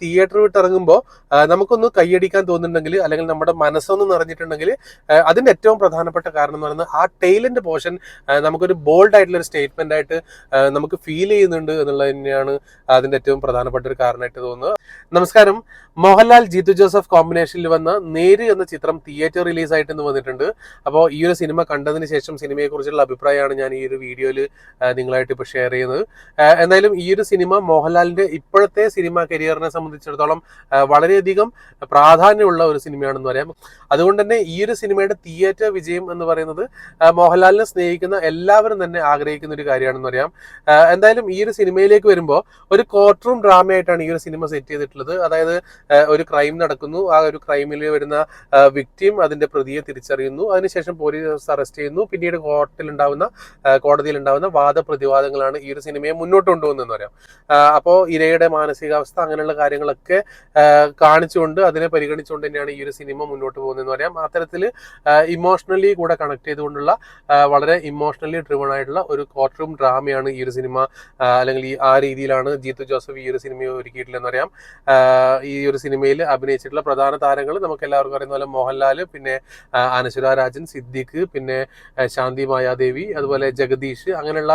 Theatre വിട്ട് ഇറങ്ങുമ്പോൾ നമുക്കൊന്ന് കൈയടിക്കാൻ തോന്നുന്നുണ്ടെങ്കിൽ അല്ലെങ്കിൽ നമ്മുടെ മനസ്സൊന്ന് നിറഞ്ഞിട്ടുണ്ടെങ്കിൽ അതിന്റെ ഏറ്റവും പ്രധാനപ്പെട്ട കാരണം എന്ന് പറയുന്നത് ആ ടെയിലിന്റെ പോർഷൻ നമുക്കൊരു ബോൾഡ് ആയിട്ടുള്ള ഒരു സ്റ്റേറ്റ്മെന്റ് ആയിട്ട് നമുക്ക് ഫീൽ ചെയ്യുന്നുണ്ട് എന്നുള്ളത് തന്നെയാണ് അതിന്റെ ഏറ്റവും പ്രധാനപ്പെട്ട ഒരു കാരണമായിട്ട് തോന്നുന്നത്. നമസ്കാരം. മോഹൻലാൽ ജീത്തു ജോസഫ് കോമ്പിനേഷനിൽ വന്ന നേര് എന്ന ചിത്രം തിയേറ്റർ റിലീസ് ആയിട്ട് ഇന്ന് വന്നിട്ടുണ്ട്. അപ്പോൾ ഈ ഒരു സിനിമ കണ്ടതിന് ശേഷം സിനിമയെ കുറിച്ചുള്ള അഭിപ്രായമാണ് ഞാൻ ഈ ഒരു വീഡിയോയിൽ നിങ്ങളായിട്ട് ഇപ്പോൾ ഷെയർ ചെയ്യുന്നത്. എന്തായാലും ഈ ഒരു സിനിമ മോഹൻലാലിന്റെ ഇപ്പോഴത്തെ സിനിമ കരിയറിനെ സംബന്ധിച്ചിടത്തോളം വളരെയധികം പ്രാധാന്യമുള്ള ഒരു സിനിമയാണെന്ന് പറയാം. അതുകൊണ്ട് തന്നെ ഈ ഒരു സിനിമയുടെ തിയേറ്റർ വിജയം എന്ന് പറയുന്നത് മോഹൻലാലിനെ സ്നേഹിക്കുന്ന എല്ലാവരും തന്നെ ആഗ്രഹിക്കുന്ന ഒരു കാര്യമാണെന്ന് പറയാം. എന്തായാലും ഈ ഒരു സിനിമയിലേക്ക് വരുമ്പോൾ ഒരു കോർട്ട് റൂം ഡ്രാമയായിട്ടാണ് ഈ ഒരു സിനിമ സെറ്റ് ചെയ്തിട്ടുള്ളത്. അതായത് ഒരു ക്രൈം നടക്കുന്നു, ആ ഒരു ക്രൈമിൽ വരുന്ന വിക്ടിം അതിന്റെ പ്രതിയെ തിരിച്ചറിയുന്നു, അതിനുശേഷം പോലീസ് അറസ്റ്റ് ചെയ്യുന്നു, പിന്നീട് കോടതിയിൽ ഉണ്ടാവുന്ന വാദപ്രതിവാദങ്ങളാണ് ഈ ഒരു സിനിമയെ മുന്നോട്ട് കൊണ്ടുപോകുന്നതെന്ന് പറയാം. അപ്പോൾ ഇരയുടെ മാനസികാവസ്ഥ അങ്ങനെയുള്ള കാര്യങ്ങളൊക്കെ കാണിച്ചുകൊണ്ട് അതിനെ പരിഗണിച്ചുകൊണ്ട് തന്നെയാണ് ഈ ഒരു സിനിമ മുന്നോട്ട് പോകുന്നതെന്ന് പറയാം. അത്തരത്തിൽ ഇമോഷണലി കൂടെ കണക്ട് ചെയ്തുകൊണ്ടുള്ള വളരെ ഇമോഷണലി ഡ്രിവൺ ആയിട്ടുള്ള ഒരു കോർട്ട് റൂം ഡ്രാമയാണ് ഈ ഒരു സിനിമ, അല്ലെങ്കിൽ ആ രീതിയിലാണ് ജീത്തു ജോസഫ് ഈ ഒരു സിനിമയെ ഒരുക്കിയിട്ടില്ലെന്ന് പറയാം. ഈ ഒരു സിനിമയിൽ അഭിനയിച്ചിട്ടുള്ള പ്രധാന താരങ്ങൾ നമുക്ക് എല്ലാവർക്കും അറിയുന്ന പോലെ മോഹൻലാൽ, പിന്നെ അനശ്വര രാജൻ, സിദ്ദിഖ്, പിന്നെ ശാന്തി മായാദേവി, അതുപോലെ ജഗദീഷ്, അങ്ങനെയുള്ള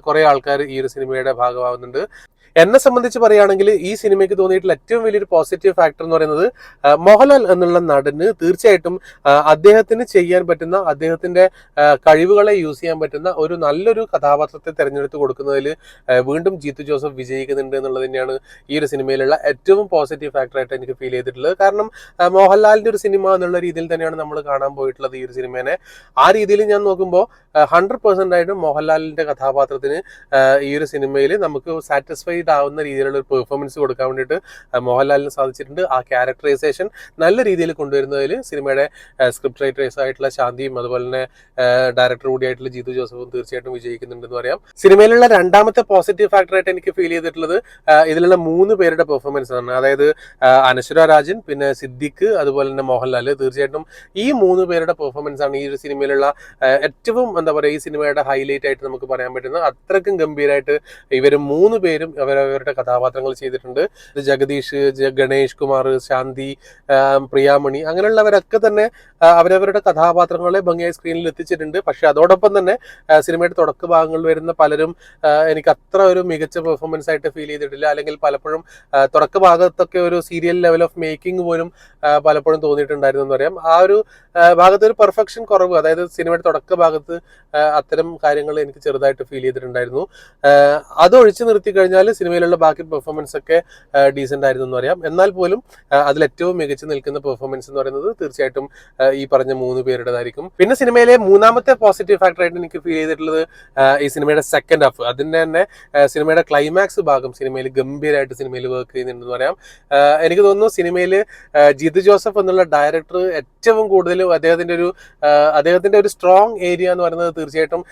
കുറെ ആൾക്കാർ ഈ ഒരു സിനിമയുടെ ഭാഗമാവുന്നുണ്ട്. എന്നെ സംബന്ധിച്ച് പറയുകയാണെങ്കിൽ ഈ സിനിമയ്ക്ക് തോന്നിയിട്ടുള്ള ഏറ്റവും വലിയൊരു പോസിറ്റീവ് ഫാക്ടർ എന്ന് പറയുന്നത് മോഹൻലാൽ എന്നുള്ള നടന് തീർച്ചയായിട്ടും അദ്ദേഹത്തിന് ചെയ്യാൻ പറ്റുന്ന, അദ്ദേഹത്തിന്റെ കഴിവുകളെ യൂസ് ചെയ്യാൻ പറ്റുന്ന ഒരു നല്ലൊരു കഥാപാത്രത്തെ തിരഞ്ഞെടുത്ത് കൊടുക്കുന്നതിൽ വീണ്ടും ജീത്തു ജോസഫ് വിജയിക്കുന്നുണ്ട് എന്നുള്ളത് തന്നെയാണ് ഈ ഒരു സിനിമയിലുള്ള ഏറ്റവും പോസിറ്റീവ് ഫാക്ടറായിട്ട് എനിക്ക് ഫീൽ ചെയ്തിട്ടുള്ളത്. കാരണം മോഹൻലാലിന്റെ ഒരു സിനിമ എന്നുള്ള രീതിയിൽ തന്നെയാണ് നമ്മൾ കാണാൻ പോയിട്ടുള്ളത് ഈ ഒരു സിനിമേനെ. ആ രീതിയിൽ ഞാൻ നോക്കുമ്പോൾ 100% ആയിട്ടും മോഹൻലാലിന്റെ കഥാപാത്രത്തിന് ഈ ഒരു സിനിമയിൽ നമുക്ക് സാറ്റിസ്ഫൈഡ് ആവുന്ന രീതിയിലുള്ള ഒരു പെർഫോമൻസ് കൊടുക്കാൻ വേണ്ടിയിട്ട് മോഹൻലാലിന് സാധിച്ചിട്ടുണ്ട്. ആ ക്യാരക്ടറൈസേഷൻ നല്ല രീതിയിൽ കൊണ്ടുവരുന്നതിൽ സിനിമയുടെ സ്ക്രിപ്റ്റ് റൈറ്റേഴ്സ് ആയിട്ടുള്ള ശാന്തിയും അതുപോലെ തന്നെ ഡയറക്ടർ കൂടിയായിട്ടുള്ള ജീത്തു ജോസഫും തീർച്ചയായിട്ടും വിജയിക്കുന്നുണ്ടെന്ന് പറയാം. സിനിമയിലുള്ള രണ്ടാമത്തെ പോസിറ്റീവ് ഫാക്ടറായിട്ട് എനിക്ക് ഫീൽ ചെയ്തിട്ടുള്ളത് ഇതിലുള്ള 3 പേരുടെ പെർഫോമൻസ് ആണ്. അതായത് അനശ്വര രാജൻ, പിന്നെ സിദ്ദിഖ്, അതുപോലെ തന്നെ മോഹൻലാൽ. തീർച്ചയായിട്ടും ഈ 3 പേരുടെ പെർഫോമൻസ് ആണ് ഈ ഒരു സിനിമയിലുള്ള ഏറ്റവും എന്താ പറയുക ഈ സിനിമയുടെ ഹൈലൈറ്റ് ആയിട്ട് നമുക്ക് പറയാൻ പറ്റുന്നത്. അത്രയ്ക്കും ഗംഭീരമായിട്ട് ഇവർ 3 പേരും അവരവരുടെ കഥാപാത്രങ്ങൾ ചെയ്തിട്ടുണ്ട്. ജഗദീഷ്, ഗണേഷ് കുമാർ, ശാന്തി, പ്രിയാമണി, അങ്ങനെയുള്ളവരൊക്കെ തന്നെ അവരവരുടെ കഥാപാത്രങ്ങളെ ഭംഗിയായി സ്ക്രീനിൽ എത്തിച്ചിട്ടുണ്ട്. പക്ഷെ അതോടൊപ്പം തന്നെ സിനിമയുടെ തുടക്ക ഭാഗങ്ങളിൽ വരുന്ന പലരും എനിക്ക് അത്ര ഒരു മികച്ച പെർഫോമൻസ് ആയിട്ട് ഫീൽ ചെയ്തിട്ടില്ല. അല്ലെങ്കിൽ പലപ്പോഴും തുടക്ക ഭാഗത്തൊക്കെ ഒരു സീരിയൽ ലെവൽ ഓഫ് മേക്കിംഗ് പോലും പലപ്പോഴും തോന്നിയിട്ടുണ്ടായിരുന്നു എന്ന് പറയാം. ആ ഒരു ഭാഗത്ത് ഒരു പെർഫെക്ഷൻ കുറവ്, അതായത് സിനിമയുടെ തുടക്ക ഭാഗത്ത് അത്തരം കാര്യങ്ങൾ എനിക്ക് ചെറുതായിട്ട് ഫീൽ ചെയ്തിട്ടുണ്ടായിരുന്നു. അത് ഒഴിച്ചു നിർത്തി കഴിഞ്ഞാൽ സിനിമയിലുള്ള ബാക്കി പെർഫോമൻസ് ഒക്കെ ഡീസെന്റ് ആയിരുന്നു എന്ന് പറയാം. എന്നാൽ പോലും അതിൽ ഏറ്റവും മികച്ചു നിൽക്കുന്ന പെർഫോമൻസ് എന്ന് പറയുന്നത് തീർച്ചയായിട്ടും ഈ പറഞ്ഞ 3 പേരുടേതായിരിക്കും. പിന്നെ സിനിമയിലെ മൂന്നാമത്തെ പോസിറ്റീവ് ഫാക്ടർ ആയിട്ട് എനിക്ക് ഫീൽ ചെയ്തിട്ടുള്ളത് ഈ സിനിമയുടെ സെക്കൻഡ് ഹാഫ്, അതിന്റെ തന്നെ സിനിമയുടെ ക്ലൈമാക്സ് ഭാഗം സിനിമയിൽ ഗംഭീരമായിട്ട് സിനിമയിൽ വർക്ക് ചെയ്യുന്നുണ്ടെന്ന് പറയാം. എനിക്ക് തോന്നുന്നു സിനിമയിൽ ജീത്തു ജോസഫ് എന്നുള്ള ഡയറക്ടർ ഏറ്റവും കൂടുതൽ അദ്ദേഹത്തിന്റെ ഒരു സ്ട്രോങ് ഏരിയ എന്ന് പറയുന്നത് തീർച്ചയായിട്ടും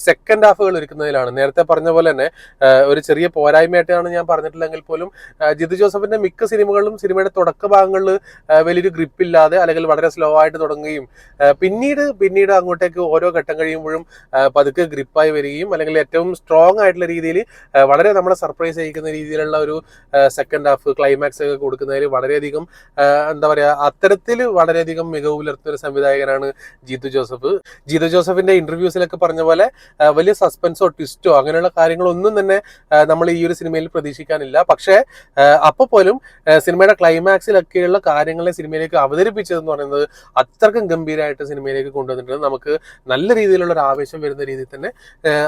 സെക്കൻഡ് ഹാഫുകൾ ഒരുക്കുന്നതിലാണ്. നേരത്തെ പറഞ്ഞ പോലെ തന്നെ ഒരു ചെറിയ പോരായ്മയായിട്ടാണ് ഞാൻ പറഞ്ഞിട്ടില്ലെങ്കിൽ പോലും ജീത്തു ജോസഫിന്റെ മിക്ക സിനിമകളിലും സിനിമയുടെ തുടക്ക ഭാഗങ്ങളിൽ വലിയൊരു ഗ്രിപ്പില്ലാതെ അല്ലെങ്കിൽ വളരെ സ്ലോ ആയിട്ട് തുടങ്ങുകയും പിന്നീട് അങ്ങോട്ടേക്ക് ഓരോ ഘട്ടം കഴിയുമ്പോഴും പതുക്കെ ഗ്രിപ്പായി വരികയും അല്ലെങ്കിൽ ഏറ്റവും സ്ട്രോങ് ആയിട്ടുള്ള രീതിയിൽ വളരെ നമ്മളെ സർപ്രൈസ് ചെയ്യിക്കുന്ന രീതിയിലുള്ള ഒരു സെക്കൻഡ് ഹാഫ് ക്ലൈമാക്സ് ഒക്കെ കൊടുക്കുന്നതിൽ വളരെയധികം എന്താ പറയുക അത്തരത്തിൽ വളരെയധികം മികവ് പുലർത്തുന്ന ഒരു സംവിധായകനാണ് ജീത്തു ജോസഫ്. ജീത്തു ജോസഫിന്റെ ഇന്റർവ്യൂസിലൊക്കെ പറഞ്ഞ പോലെ വലിയ സസ്പെൻസോ ട്വിസ്റ്റോ അങ്ങനെയുള്ള കാര്യങ്ങളൊന്നും തന്നെ നമ്മൾ ഈ ഒരു സിനിമയിൽ പ്രതീക്ഷിക്കാനില്ല. പക്ഷേ അപ്പോൾ പോലും സിനിമയുടെ ക്ലൈമാക്സിലൊക്കെയുള്ള കാര്യങ്ങളെ സിനിമയിലേക്ക് അവതരിപ്പിച്ചതെന്ന് പറയുന്നത് അത്രക്കും ഗംഭീരമായിട്ട് സിനിമയിലേക്ക് കൊണ്ടുവന്നിട്ടുണ്ട്. നമുക്ക് നല്ല രീതിയിലുള്ള ഒരു ആവേശം വരുന്ന രീതിയിൽ തന്നെ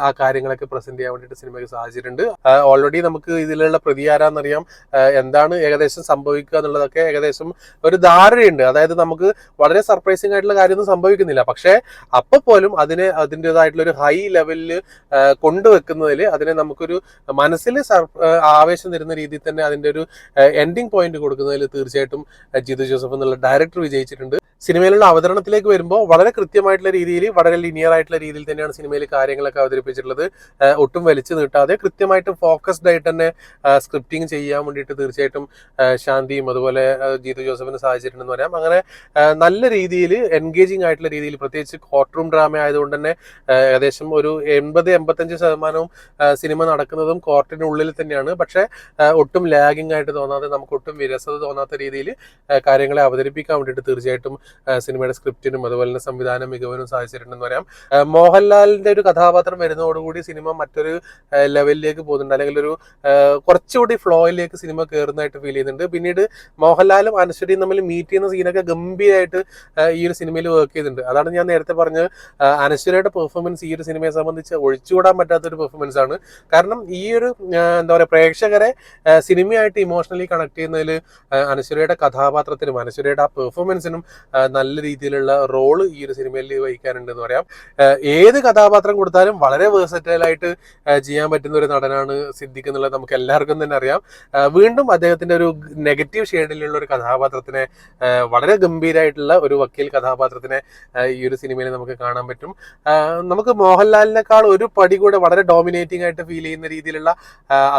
ആ കാര്യങ്ങളൊക്കെ പ്രസന്റ് ചെയ്യാൻ വേണ്ടിയിട്ട് സിനിമയ്ക്ക് സാധിച്ചിട്ടുണ്ട്. ഓൾറെഡി നമുക്ക് ഇതിലുള്ള പ്രതിയാരാന്നറിയാം, എന്താണ് ഏകദേശം സംഭവിക്കുക എന്നുള്ളതൊക്കെ ഏകദേശം ഒരു ധാരണയുണ്ട്. അതായത് നമുക്ക് വളരെ സർപ്രൈസിംഗ് ആയിട്ടുള്ള കാര്യമൊന്നും സംഭവിക്കുന്നില്ല. പക്ഷേ അപ്പോൾ പോലും അതിൻ്റെതായിട്ടുള്ള ഒരു ഹൈ ലെവലിൽ കൊണ്ടുവെക്കുന്നതിൽ അതിനെ നമുക്കൊരു മനസ്സിൽ ആവേശം തരുന്ന രീതിയിൽ തന്നെ അതിന്റെ ഒരു എൻഡിങ് പോയിന്റ് കൊടുക്കുന്നതിൽ തീർച്ചയായിട്ടും ജീത്തു ജോസഫ് എന്നുള്ള ഡയറക്ടർ വിജയിച്ചിട്ടുണ്ട്. സിനിമയിലുള്ള അവതരണത്തിലേക്ക് വരുമ്പോൾ വളരെ കൃത്യമായിട്ടുള്ള രീതിയിൽ, വളരെ ലിനിയർ ആയിട്ടുള്ള രീതിയിൽ തന്നെയാണ് സിനിമയിൽ കാര്യങ്ങളൊക്കെ അവതരിപ്പിച്ചിട്ടുള്ളത്. ഒട്ടും വലിച്ചു നീട്ടാതെ കൃത്യമായിട്ട് ഫോക്കസ്ഡ് ആയിട്ട് തന്നെ സ്ക്രിപ്റ്റിംഗ് ചെയ്യാൻ വേണ്ടിയിട്ട് തീർച്ചയായിട്ടും ശാന്തിയും അതുപോലെ ജീതു ജോസഫിന് സാധിച്ചിട്ടുണ്ടെന്ന് പറയാം. അങ്ങനെ നല്ല രീതിയിൽ എൻഗേജിങ് ആയിട്ടുള്ള രീതിയിൽ, പ്രത്യേകിച്ച് കോർട്ട് റൂം ഡ്രാമ ആയതുകൊണ്ട് തന്നെ ഏകദേശം ഒരു 80-85% സിനിമ നടക്കുന്നതും കോർട്ടിനുള്ളിൽ തന്നെയാണ്. പക്ഷെ ഒട്ടും ലാഗിങ് ആയിട്ട് തോന്നാതെ, നമുക്ക് ഒട്ടും വിരസത തോന്നാത്ത രീതിയിൽ കാര്യങ്ങളെ അവതരിപ്പിക്കാൻ വേണ്ടിയിട്ട് തീർച്ചയായിട്ടും സിനിമയുടെ സ്ക്രിപ്റ്റിനും അതുപോലെ തന്നെ സംവിധാന മികവിനും സാധിച്ചിട്ടുണ്ടെന്ന് പറയാം. മോഹൻലാലിന്റെ ഒരു കഥാപാത്രം വരുന്നതോടുകൂടി സിനിമ മറ്റൊരു ലെവലിലേക്ക് പോകുന്നുണ്ട്, അല്ലെങ്കിൽ ഒരു കുറച്ചുകൂടി ഫ്ലോയിലേക്ക് സിനിമ കയറുന്നതായിട്ട് ഫീൽ ചെയ്യുന്നുണ്ട്. പിന്നീട് മോഹൻലാലും അനശ്വരിയും തമ്മിൽ മീറ്റ് ചെയ്യുന്ന സീനൊക്കെ ഗംഭീരമായിട്ട് ഈ ഒരു സിനിമയിൽ വർക്ക് ചെയ്തിട്ടുണ്ട്. അതാണ് ഞാൻ നേരത്തെ പറഞ്ഞത്, അനശ്വരയുടെ പെർഫോമൻസ് ഈ ഒരു സിനിമയെ സംബന്ധിച്ച് ഒഴിച്ചുകൂടാൻ പറ്റാത്തൊരു പെർഫോമൻസ് ആണ്. കാരണം ഈ ഒരു എന്താ പറയുക, പ്രേക്ഷകരെ സിനിമയായിട്ട് ഇമോഷണലി കണക്ട് ചെയ്യുന്നതിൽ അനശ്വരയുടെ കഥാപാത്രത്തിനും അനശ്വരയുടെ ആ പെർഫോമൻസിനും നല്ല രീതിയിലുള്ള റോള് ഈ ഒരു സിനിമയിൽ വഹിക്കാനുണ്ടെന്ന് പറയാം. ഏത് കഥാപാത്രം കൊടുത്താലും വളരെ വേഴ്സറ്റൈൽ ആയിട്ട് ചെയ്യാൻ പറ്റുന്ന ഒരു നടനാണ് സിദ്ദിഖ് എന്നുള്ളത് നമുക്ക് എല്ലാവർക്കും തന്നെ അറിയാം. വീണ്ടും അദ്ദേഹത്തിന്റെ ഒരു നെഗറ്റീവ് ഷെയ്ഡിലുള്ള ഒരു കഥാപാത്രത്തിനെ, വളരെ ഗംഭീരമായിട്ടുള്ള ഒരു വക്കീൽ കഥാപാത്രത്തിനെ ഈ ഒരു സിനിമയിൽ നമുക്ക് കാണാൻ പറ്റും. നമുക്ക് മോഹൻലാലിനേക്കാൾ ഒരു പടി കൂടെ വളരെ ഡോമിനേറ്റിംഗ് ആയിട്ട് ഫീൽ ചെയ്യുന്ന രീതിയിലുള്ള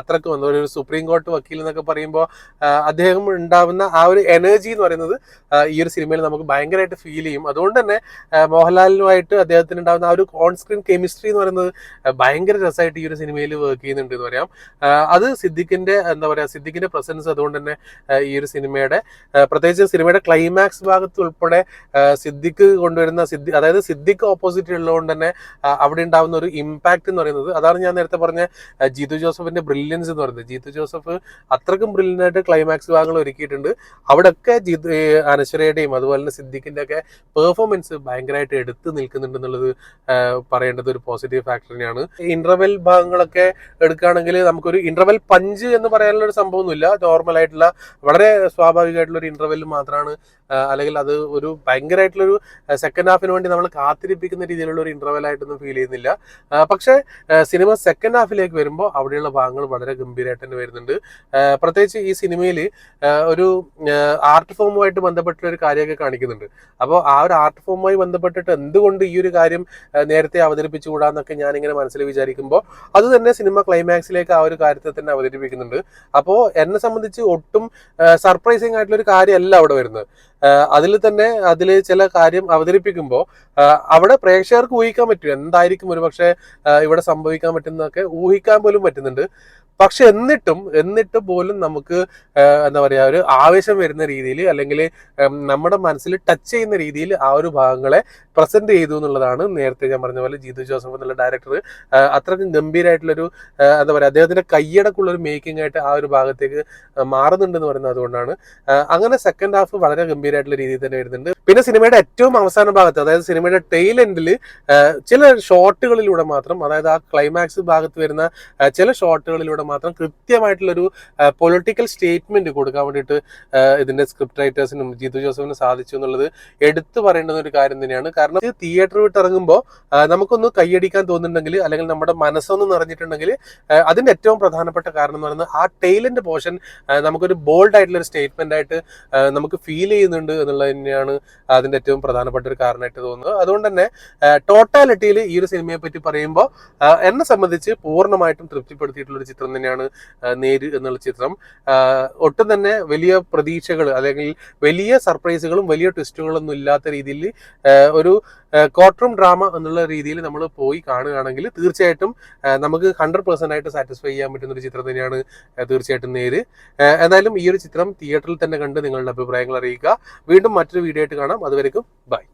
അത്രക്ക് വന്നു ഒരു സുപ്രീം കോടതി വക്കീൽ എന്നൊക്കെ പറയുമ്പോൾ അദ്ദേഹം ഉണ്ടാവുന്ന ആ ഒരു എനർജി എന്ന് പറയുന്നത് ഈ ഒരു സിനിമയിൽ നമുക്ക് ഭയങ്കരമായിട്ട് ഫീൽ ചെയ്യും. അതുകൊണ്ട് തന്നെ മോഹൻലാലിനുമായിട്ട് അദ്ദേഹത്തിന് ഉണ്ടാകുന്ന ആ ഒരു ഓൺ സ്ക്രീൻ കെമിസ്ട്രി എന്ന് പറയുന്നത് ഭയങ്കര രസമായിട്ട് ഈ ഒരു സിനിമയിൽ വർക്ക് ചെയ്യുന്നുണ്ട് എന്ന് പറയാം. അത് സിദ്ദിഖിന്റെ എന്താ പറയുക, സിദ്ദിഖിന്റെ പ്രസൻസ് അതുകൊണ്ട് തന്നെ ഈ ഒരു സിനിമയുടെ, പ്രത്യേകിച്ച് സിനിമയുടെ ക്ലൈമാക്സ് ഭാഗത്ത് ഉൾപ്പെടെ സിദ്ദിഖ് കൊണ്ടുവരുന്ന അതായത് സിദ്ദിഖ് ഓപ്പോസിറ്റ് ഉള്ളതുകൊണ്ട് തന്നെ അവിടെ ഉണ്ടാവുന്ന ഒരു ഇമ്പാക്ട് എന്ന് പറയുന്നത്, അതാണ് ഞാൻ നേരത്തെ പറഞ്ഞ ജീതു ജോസഫിന്റെ ബ്രില്യൻസ് എന്ന് പറയുന്നത്. ജീതു ജോസഫ് അത്രക്കും ബ്രില്യൻ്റ് ആയിട്ട് ക്ലൈമാക്സ് ഭാഗങ്ങൾ ഒരുക്കിയിട്ടുണ്ട്. അവിടെയൊക്കെ അനശ്വരയുടെയും അതുപോലെ തന്നെ സിദ്ദിഖിന്റെ ഒക്കെ പെർഫോമൻസ് ഭയങ്കരമായിട്ട് എടുത്തു നിൽക്കുന്നുണ്ട് എന്നുള്ളത് പറയേണ്ടത് ഒരു പോസിറ്റീവ് ഫാക്ടർ തന്നെയാണ്. ഇന്റർവെൽ ഭാഗങ്ങളൊക്കെ എടുക്കുകയാണെങ്കിൽ നമുക്കൊരു ഇന്റർവെൽ പഞ്ച് എന്ന് പറയാനുള്ള ഒരു സംഭവമൊന്നുമില്ല. നോർമൽ ആയിട്ടുള്ള വളരെ സ്വാഭാവികമായിട്ടുള്ള ഒരു ഇന്റർവെൽ മാത്രമാണ്, അല്ലെങ്കിൽ അത് ഒരു ഭയങ്കരമായിട്ടുള്ളൊരു സെക്കൻഡ് ഹാഫിന് വേണ്ടി നമ്മൾ കാത്തിരിപ്പിക്കുന്ന രീതിയിലുള്ള ഒരു ഇന്റർവെൽ ആയിട്ടൊന്നും ഫീൽ ചെയ്യുന്നില്ല. പക്ഷേ സിനിമ സെക്കൻഡ് ഹാഫിലേക്ക് വരുമ്പോൾ അവിടെയുള്ള ഭാഗങ്ങൾ വളരെ ഗംഭീരമായിട്ട് തന്നെ വരുന്നുണ്ട്. പ്രത്യേകിച്ച് ഈ സിനിമയിൽ ഒരു ആർട്ട് ഫോമുമായിട്ട് ബന്ധപ്പെട്ടുള്ള ഒരു കാര്യമൊക്കെ കാണിക്കുന്നുണ്ട്. അപ്പോൾ ആ ഒരു ആർട്ട് ഫോമുമായി ബന്ധപ്പെട്ടിട്ട് എന്തുകൊണ്ട് ഈ ഒരു കാര്യം നേരത്തെ അവതരിപ്പിച്ചുകൂടാന്നൊക്കെ ഞാനിങ്ങനെ മനസ്സിൽ വിചാരിക്കുമ്പോൾ അത് തന്നെ സിനിമ ക്ലൈമാക്സിലേക്ക് ആ ഒരു കാര്യത്തെ തന്നെ അവതരിപ്പിക്കുന്നുണ്ട്. അപ്പോൾ എന്നെ സംബന്ധിച്ച് ഒട്ടും സർപ്രൈസിങ് ആയിട്ടുള്ള ഒരു കാര്യമല്ല അവിടെ വരുന്നത്. അതിൽ ചില കാര്യം അവതരിപ്പിക്കുമ്പോൾ അവിടെ പ്രേക്ഷകർക്ക് ഊഹിക്കാൻ പറ്റും എന്തായിരിക്കും ഒരു പക്ഷേ ഇവിടെ സംഭവിക്കാൻ പറ്റുന്നതൊക്കെ ഊഹിക്കാൻ പോലും പറ്റുന്നുണ്ട്. പക്ഷെ എന്നിട്ട് പോലും നമുക്ക് എന്താ പറയുക, ഒരു ആവേശം വരുന്ന രീതിയിൽ, അല്ലെങ്കിൽ നമ്മുടെ മനസ്സിൽ ടച്ച് ചെയ്യുന്ന രീതിയിൽ ആ ഒരു ഭാഗങ്ങളെ പ്രസന്റ് ചെയ്തു എന്നുള്ളതാണ് നേരത്തെ ഞാൻ പറഞ്ഞ പോലെ ജീതു ജോസഫ് എന്നുള്ള ഡയറക്ടർ അത്രയ്ക്കും ഗംഭീരമായിട്ടുള്ളൊരു എന്താ പറയുക, അദ്ദേഹത്തിന്റെ കയ്യടക്കുള്ളൊരു മേക്കിംഗ് ആയിട്ട് ആ ഒരു ഭാഗത്തേക്ക് മാറുന്നുണ്ടെന്ന് പറയുന്നത് അതുകൊണ്ടാണ്. അങ്ങനെ സെക്കൻഡ് ഹാഫ് വളരെ ഗംഭീരമായിട്ടുള്ള രീതിയിൽ തന്നെ വരുന്നുണ്ട്. പിന്നെ സിനിമയുടെ ഏറ്റവും അവസാന ഭാഗത്ത്, അതായത് സിനിമയുടെ ടെയിൽ എൻഡിൽ ചില ഷോട്ടുകളിലൂടെ മാത്രം, അതായത് ആ ക്ലൈമാക്സ് ഭാഗത്ത് വരുന്ന ചില ഷോട്ടുകളിലൂടെ മാത്രം കൃത്യമായിട്ടുള്ളൊരു പൊളിറ്റിക്കൽ സ്റ്റേറ്റ്മെന്റ് കൊടുക്കാൻ വേണ്ടിയിട്ട് ഇതിന്റെ സ്ക്രിപ്റ്റ് റൈറ്റേഴ്സിനും ജീതു ജോസഫിനും സാധിച്ചു എന്നുള്ളത് എടുത്തു പറയേണ്ടുന്ന ഒരു കാര്യം തന്നെയാണ്. കാരണം തിയേറ്റർ വിട്ട് ഇറങ്ങുമ്പോൾ നമുക്കൊന്ന് കൈയടിക്കാൻ തോന്നുന്നുണ്ടെങ്കിൽ, അല്ലെങ്കിൽ നമ്മുടെ മനസ്സൊന്ന് നിറഞ്ഞിട്ടുണ്ടെങ്കിൽ അതിന്റെ ഏറ്റവും പ്രധാനപ്പെട്ട കാരണം എന്ന് പറയുന്നത് ആ ടെയിലിന്റെ പോർഷൻ നമുക്കൊരു ബോൾഡ് ആയിട്ടുള്ള ഒരു സ്റ്റേറ്റ്മെന്റ് ആയിട്ട് നമുക്ക് ഫീൽ ചെയ്യുന്നുണ്ട് എന്നുള്ളത് തന്നെയാണ് അതിന്റെ ഏറ്റവും പ്രധാനപ്പെട്ട ഒരു കാരണമായിട്ട് തോന്നുന്നത്. അതുകൊണ്ട് തന്നെ ടോട്ടാലിറ്റിയിൽ ഈ ഒരു സിനിമയെ പറ്റി പറയുമ്പോൾ എന്നെ സംബന്ധിച്ച് പൂർണ്ണമായിട്ടും തൃപ്തിപ്പെടുത്തിയിട്ടുള്ള ഒരു ചിത്രം തന്നെയാണ് നേര് എന്നുള്ള ചിത്രം. ഒട്ടും തന്നെ വലിയ പ്രതീക്ഷകൾ അല്ലെങ്കിൽ വലിയ സർപ്രൈസുകളും വലിയ ട്വിസ്റ്റുകളൊന്നും ഇല്ലാത്ത രീതിയിൽ ഒരു കോർട്ട് റൂം ഡ്രാമ എന്നുള്ള രീതിയിൽ നമ്മൾ പോയി കാണുകയാണെങ്കിൽ തീർച്ചയായിട്ടും നമുക്ക് 100% ആയിട്ട് സാറ്റിസ്ഫൈ ചെയ്യാൻ പറ്റുന്ന ഒരു ചിത്രം തന്നെയാണ് തീർച്ചയായിട്ടും നേര്. എന്തായാലും ഈ ഒരു ചിത്രം തിയേറ്ററിൽ തന്നെ കണ്ട് നിങ്ങളുടെ അഭിപ്രായങ്ങൾ അറിയിക്കുക. വീണ്ടും മറ്റൊരു വീഡിയോ ആയിട്ട് കാണാം. അതുവരെക്കും ബൈ.